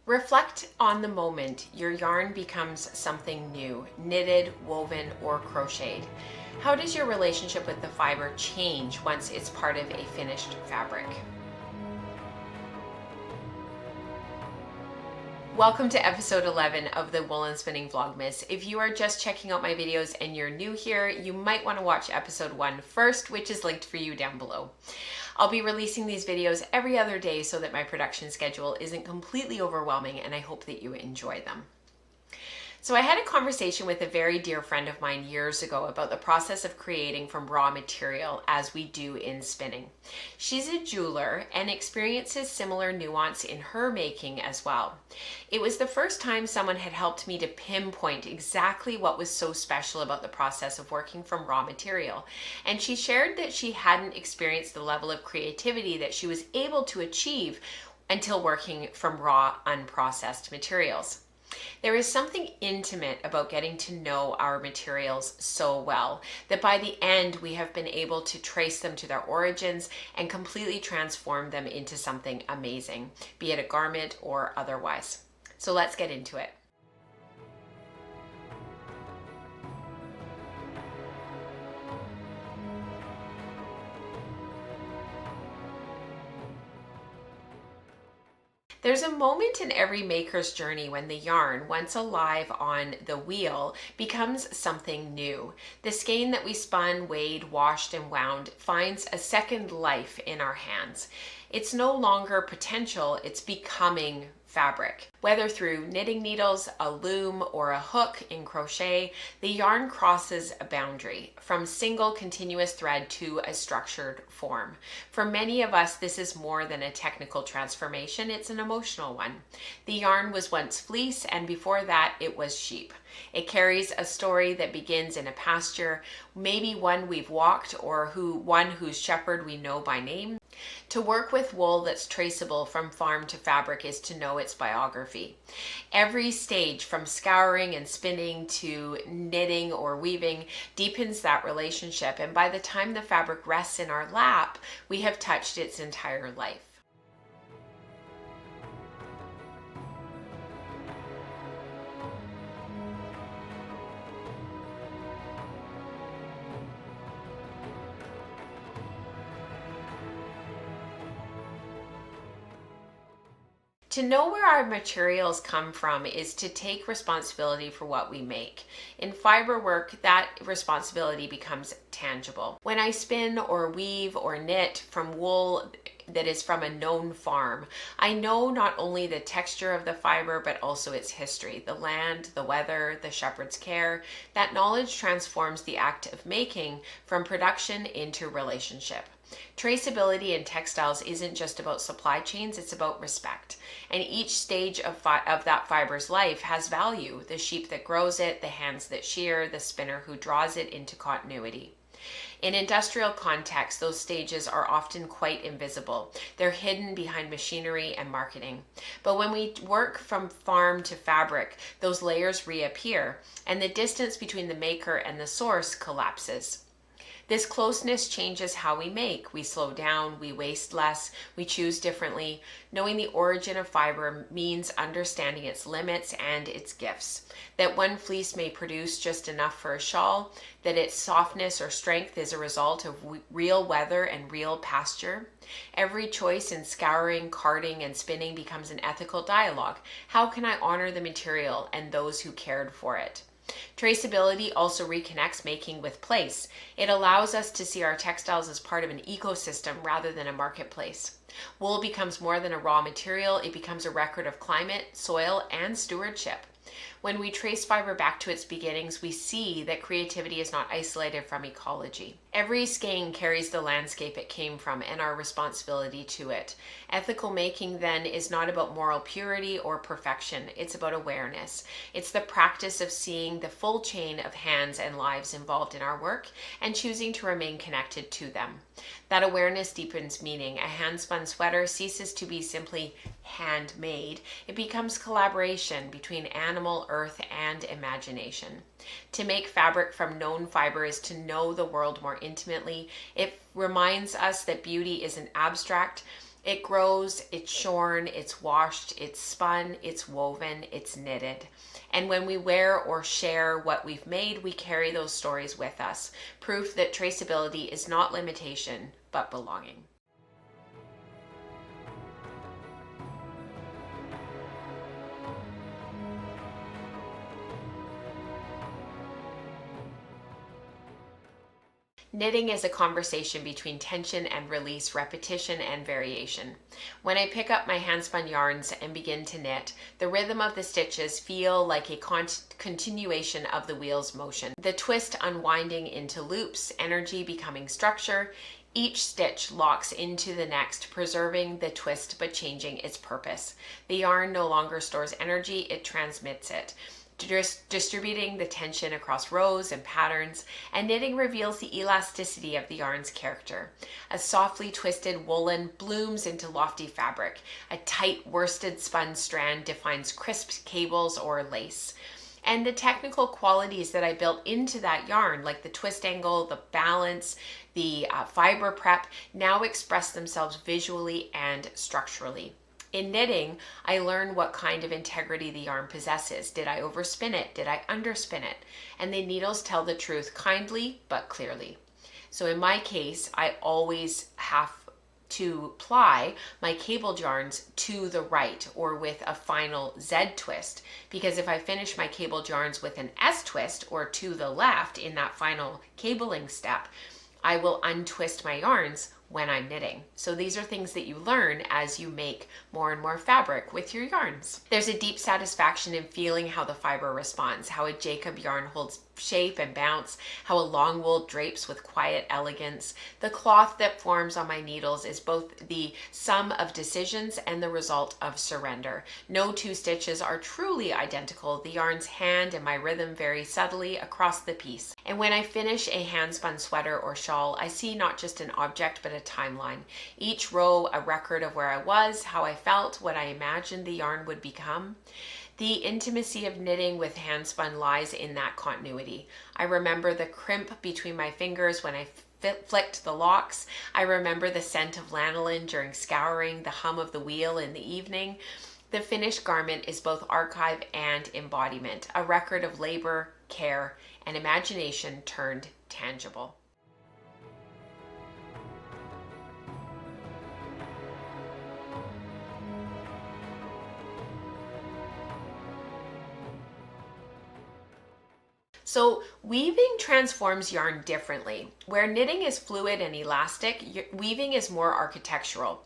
Reflect on the moment your yarn becomes something new, knitted, woven, or crocheted. How does your relationship with the fiber change once it's part of a finished fabric? Welcome to episode 11 of the Woolen Spinning Vlogmas. If you are just checking out my videos and you're new here, you might want to watch episode 1 first, which is linked for you down below. I'll be releasing these videos every other day so that my production schedule isn't completely overwhelming, and I hope that you enjoy them. So I had a conversation with a very dear friend of mine years ago about the process of creating from raw material as we do in spinning. She's a jeweler and experiences similar nuance in her making as well. It was the first time someone had helped me to pinpoint exactly what was so special about the process of working from raw material. And she shared that she hadn't experienced the level of creativity that she was able to achieve until working from raw, unprocessed materials. There is something intimate about getting to know our materials so well that by the end we have been able to trace them to their origins and completely transform them into something amazing, be it a garment or otherwise. So let's get into it. There's a moment in every maker's journey when the yarn, once alive on the wheel, becomes something new. The skein that we spun, weighed, washed, and wound finds a second life in our hands. It's no longer potential, it's becoming fabric. Whether through knitting needles, a loom, or a hook in crochet, the yarn crosses a boundary from single continuous thread to a structured form. For many of us, this is more than a technical transformation, it's an emotional one. The yarn was once fleece, and before that, it was sheep. It carries a story that begins in a pasture, maybe one we've walked or one whose shepherd we know by name. To work with wool that's traceable from farm to fabric is to know its biography. Every stage from scouring and spinning to knitting or weaving deepens that relationship, and by the time the fabric rests in our lap, we have touched its entire life. To know where our materials come from is to take responsibility for what we make. In fiber work, that responsibility becomes tangible. When I spin or weave or knit from wool that is from a known farm, I know not only the texture of the fiber, but also its history, the land, the weather, the shepherd's care. That knowledge transforms the act of making from production into relationship. Traceability in textiles isn't just about supply chains, it's about respect. And each stage of that fiber's life has value. The sheep that grows it, the hands that shear, the spinner who draws it into continuity. In industrial contexts, those stages are often quite invisible. They're hidden behind machinery and marketing. But when we work from farm to fabric, those layers reappear, and the distance between the maker and the source collapses. This closeness changes how we make. We slow down, we waste less, we choose differently. Knowing the origin of fiber means understanding its limits and its gifts. That one fleece may produce just enough for a shawl, that its softness or strength is a result of real weather and real pasture. Every choice in scouring, carding, and spinning becomes an ethical dialogue. How can I honor the material and those who cared for it? Traceability also reconnects making with place. It allows us to see our textiles as part of an ecosystem rather than a marketplace. Wool becomes more than a raw material, it becomes a record of climate, soil, and stewardship. When we trace fiber back to its beginnings, we see that creativity is not isolated from ecology. Every skein carries the landscape it came from and our responsibility to it. Ethical making, then, is not about moral purity or perfection. It's about awareness. It's the practice of seeing the full chain of hands and lives involved in our work and choosing to remain connected to them. That awareness deepens meaning. A hand-spun sweater ceases to be simply handmade. It becomes collaboration between animal, earth, and imagination. To make fabric from known fiber is to know the world more intimately. It reminds us that beauty isn't abstract. It grows, it's shorn, it's washed, it's spun, it's woven, it's knitted. And when we wear or share what we've made, we carry those stories with us. Proof that traceability is not limitation, but belonging. Knitting is a conversation between tension and release, repetition and variation. When I pick up my handspun yarns and begin to knit, the rhythm of the stitches feel like a continuation of the wheel's motion. The twist unwinding into loops, energy becoming structure. Each stitch locks into the next, preserving the twist but changing its purpose. The yarn no longer stores energy, it transmits it, distributing the tension across rows and patterns, and knitting reveals the elasticity of the yarn's character. A softly twisted woolen blooms into lofty fabric. A tight worsted spun strand defines crisp cables or lace. And the technical qualities that I built into that yarn, like the twist angle, the balance, the fiber prep, now express themselves visually and structurally. In knitting, I learn what kind of integrity the yarn possesses. Did I overspin it? Did I underspin it? And the needles tell the truth kindly but clearly. So in my case, I always have to ply my cabled yarns to the right or with a final Z twist, because if I finish my cabled yarns with an S twist or to the left in that final cabling step, I will untwist my yarns when I'm knitting. So these are things that you learn as you make more and more fabric with your yarns. There's a deep satisfaction in feeling how the fiber responds, how a Jacob yarn holds shape and bounce, how a long wool drapes with quiet elegance. The cloth that forms on my needles is both the sum of decisions and the result of surrender. No two stitches are truly identical. The yarn's hand and my rhythm vary subtly across the piece. And when I finish a hand-spun sweater or shawl, I see not just an object but a timeline. Each row a record of where I was, how I felt, what I imagined the yarn would become. The intimacy of knitting with handspun lies in that continuity. I remember the crimp between my fingers when I flicked the locks. I remember the scent of lanolin during scouring, the hum of the wheel in the evening. The finished garment is both archive and embodiment, a record of labor, care, and imagination turned tangible. So weaving transforms yarn differently. Where knitting is fluid and elastic, weaving is more architectural.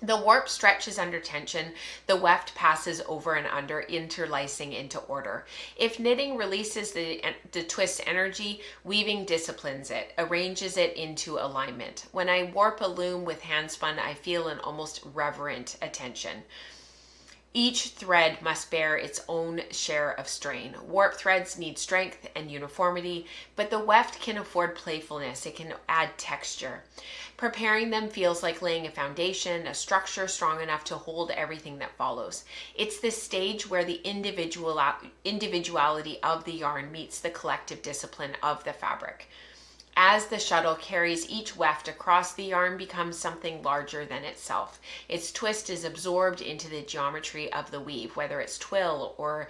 The warp stretches under tension, the weft passes over and under, interlacing into order. If knitting releases the twist energy, weaving disciplines it, arranges it into alignment. When I warp a loom with handspun, I feel an almost reverent attention. Each thread must bear its own share of strain. Warp threads need strength and uniformity, but the weft can afford playfulness. It can add texture. Preparing them feels like laying a foundation, a structure strong enough to hold everything that follows. It's this stage where the individuality of the yarn meets the collective discipline of the fabric. As the shuttle carries each weft across, the yarn becomes something larger than itself. Its twist is absorbed into the geometry of the weave, whether it's twill or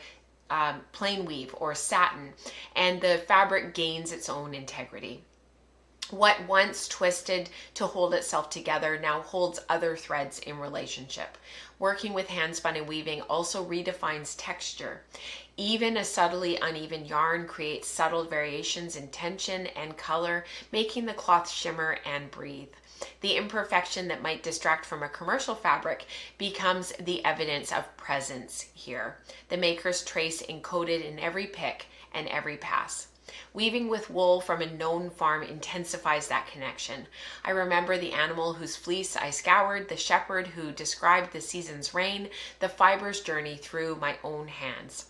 plain weave or satin, and the fabric gains its own integrity. What once twisted to hold itself together now holds other threads in relationship. Working with handspun and weaving also redefines texture. Even a subtly uneven yarn creates subtle variations in tension and color, making the cloth shimmer and breathe. The imperfection that might distract from a commercial fabric becomes the evidence of presence here. The maker's trace encoded in every pick and every pass. Weaving with wool from a known farm intensifies that connection. I remember the animal whose fleece I scoured, the shepherd who described the season's rain, the fiber's journey through my own hands.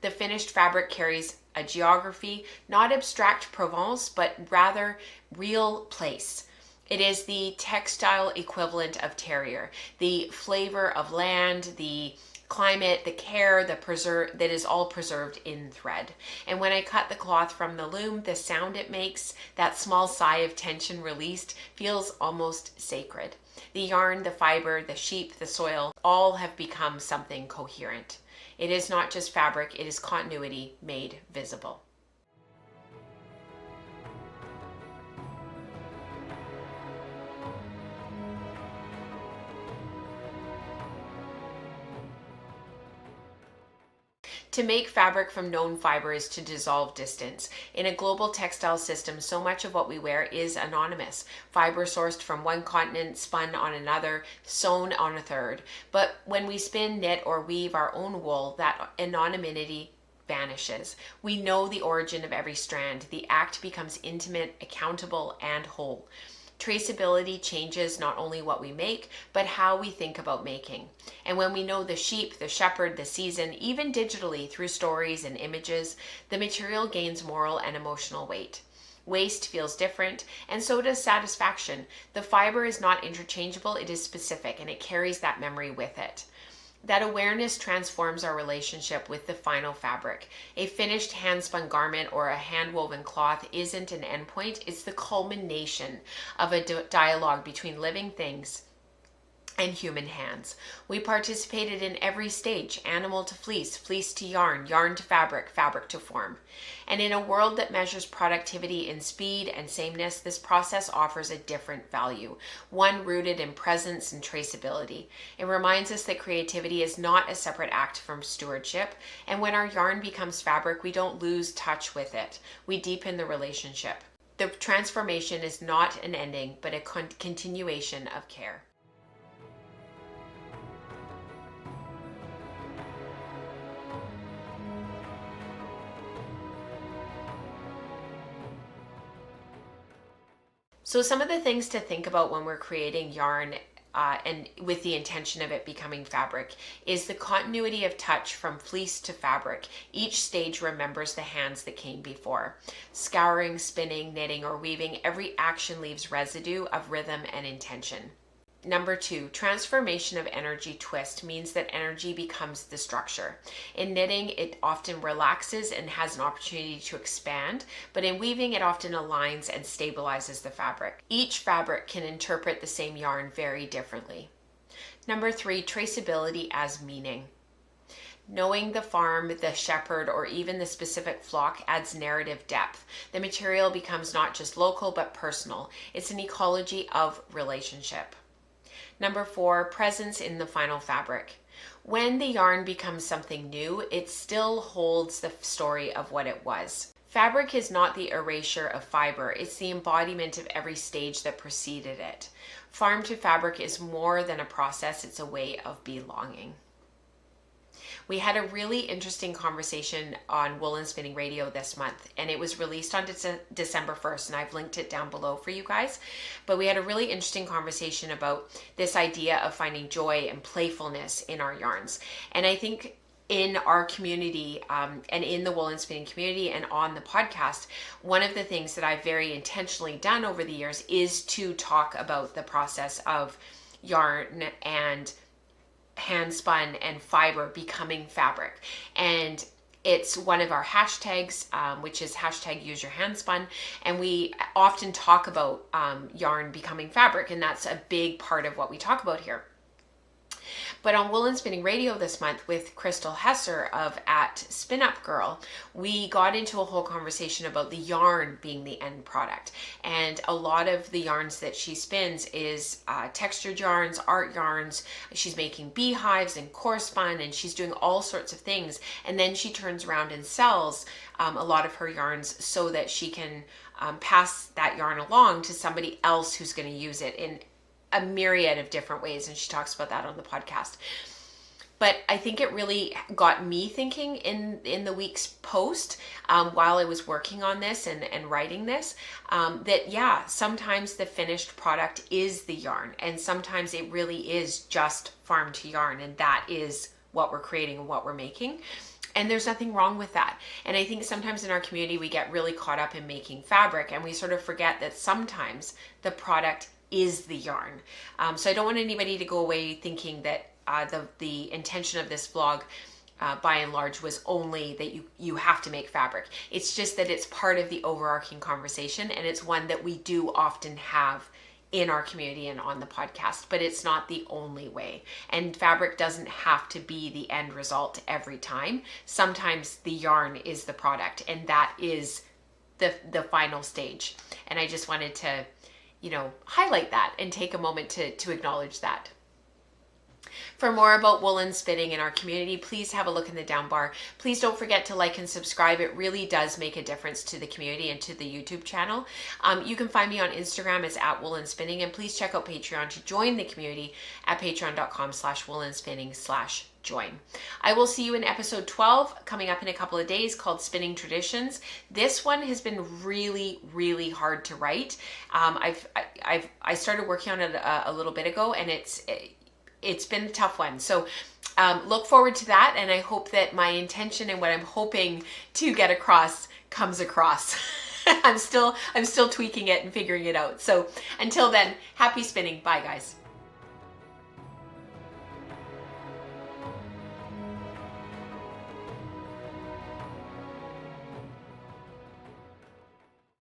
The finished fabric carries a geography, not abstract Provence, but rather real place. It is the textile equivalent of terroir, the flavor of land, the climate, the care, that is all preserved in thread. And when I cut the cloth from the loom, the sound it makes, that small sigh of tension released, feels almost sacred. The yarn, the fiber, the sheep, the soil, all have become something coherent. It is not just fabric, it is continuity made visible. To make fabric from known fiber is to dissolve distance. In a global textile system, so much of what we wear is anonymous. Fiber sourced from one continent, spun on another, sewn on a third. But when we spin, knit, or weave our own wool, that anonymity vanishes. We know the origin of every strand. The act becomes intimate, accountable, and whole. Traceability changes not only what we make, but how we think about making. And when we know the sheep, the shepherd, the season, even digitally through stories and images, the material gains moral and emotional weight. Waste feels different, and so does satisfaction. The fiber is not interchangeable, it is specific, and it carries that memory with it. That awareness transforms our relationship with the final fabric. A finished hand-spun garment or a hand-woven cloth isn't an endpoint, it's the culmination of a dialogue between living things and human hands. We participated in every stage, animal to fleece, fleece to yarn, yarn to fabric, fabric to form. And in a world that measures productivity in speed and sameness, this process offers a different value, one rooted in presence and traceability. It reminds us that creativity is not a separate act from stewardship, and when our yarn becomes fabric, we don't lose touch with it. We deepen the relationship. The transformation is not an ending, but a continuation of care. So some of the things to think about when we're creating yarn and with the intention of it becoming fabric is the continuity of touch from fleece to fabric. Each stage remembers the hands that came before. Scouring, spinning, knitting, or weaving, every action leaves residue of rhythm and intention. Number 2, transformation of energy twist means that energy becomes the structure. In knitting, it often relaxes and has an opportunity to expand, but in weaving, it often aligns and stabilizes the fabric. Each fabric can interpret the same yarn very differently. Number 3, traceability as meaning. Knowing the farm, the shepherd, or even the specific flock adds narrative depth. The material becomes not just local, but personal. It's an ecology of relationship. Number 4, presence in the final fabric. When the yarn becomes something new, it still holds the story of what it was. Fabric is not the erasure of fiber, it's the embodiment of every stage that preceded it. Farm to fabric is more than a process, it's a way of belonging. We had a really interesting conversation on Woolen Spinning Radio this month, and it was released on December 1st, and I've linked it down below for you guys. But we had a really interesting conversation about this idea of finding joy and playfulness in our yarns. And I think in our community and in the Woolen Spinning community and on the podcast, one of the things that I've very intentionally done over the years is to talk about the process of yarn and hand spun and fiber becoming fabric. And it's one of our hashtags, which is hashtag use your hand spun. And we often talk about yarn becoming fabric, and that's a big part of what we talk about here. But on Woolen Spinning Radio this month with Crystal Hesser of at Spin Up Girl, we got into a whole conversation about the yarn being the end product. And a lot of the yarns that she spins is textured yarns, art yarns. She's making beehives and core spun, and she's doing all sorts of things. And then she turns around and sells a lot of her yarns so that she can pass that yarn along to somebody else who's going to use it in a myriad of different ways, and she talks about that on the podcast. But I think it really got me thinking in the week's post while I was working on this and writing this, that yeah, sometimes the finished product is the yarn, and sometimes it really is just farm to yarn, and that is what we're creating and what we're making. And there's nothing wrong with that. And I think sometimes in our community we get really caught up in making fabric, and we sort of forget that sometimes the product is the yarn. So I don't want anybody to go away thinking that the intention of this vlog by and large was only that you have to make fabric. It's just that it's part of the overarching conversation, and it's one that we do often have in our community and on the podcast, but it's not the only way. And fabric doesn't have to be the end result every time. Sometimes the yarn is the product, and that is the final stage. And I just wanted to, highlight that and take a moment to acknowledge that. For more about woolen spinning in our community, please have a look in the down bar. Please don't forget to like and subscribe. It really does make a difference to the community and to the YouTube channel. You can find me on Instagram as @woolenspinning, and please check out Patreon to join the community at patreon.com/woolenspinning/join. I will see you in episode 12 coming up in a couple of days, called Spinning Traditions. This one has been really, really hard to write. I started working on it a little bit ago, and it's been a tough one. So look forward to that, and I hope that my intention and what I'm hoping to get across comes across. I'm still tweaking it and figuring it out. So until then, happy spinning. Bye, guys.